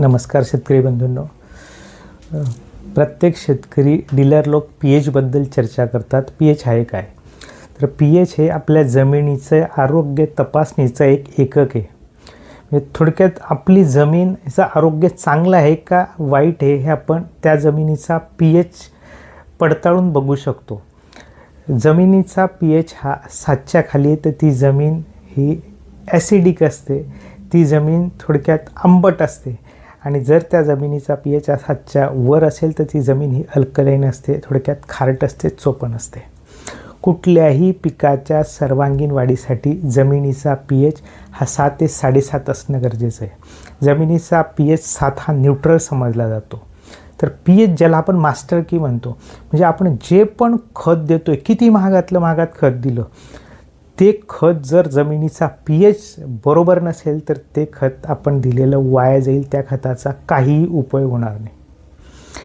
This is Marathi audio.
नमस्कार शेतकरी बंधूंनो. प्रत्येक शेतकरी डीलर लोक पीएच बद्दल चर्चा करतात. पीएच आहे काय? तर पीएच हे आपल्या जमिनीचे आरोग्य तपासणीचा एक एकक आहे. म्हणजे थोडक्यात आपली जमीनचं आरोग्य चांगलं आहे का वाईट आहे हे आपण त्या जमिनीचा पीएच पडताळून बघू शकतो. जमिनीचा पीएच हा 7च्या खाली आहे तर ती जमीन ही ॲसिडिक असते, ती जमीन थोडक्यात आंबट असते. आणि जर त्या जमिनीचा पीएच 7च्या वर असेल तर ती जमीन ही अल्कलाईन असते, थोडक्यात खारट असते, चोपण असते. कुठल्याही पिकाच्या सर्वांगीण वाढीसाठी जमिनीचा पीएच हा 7 ते 7.5 असणं गरजेचं आहे. जमिनीचा पीएच 7 हा न्यूट्रल समजला जातो. तर पीएच ज्याला आपण मास्टर की म्हणतो, म्हणजे आपण जे पण खत देतोय, किती महागातलं महागात खत दिलं, ते खत जर जमिनीचा पीएच बरोबर नसेल तर ते खत आपण दिलेलं वाया जाईल, त्या खताचा काहीही उपयोग होणार नाही.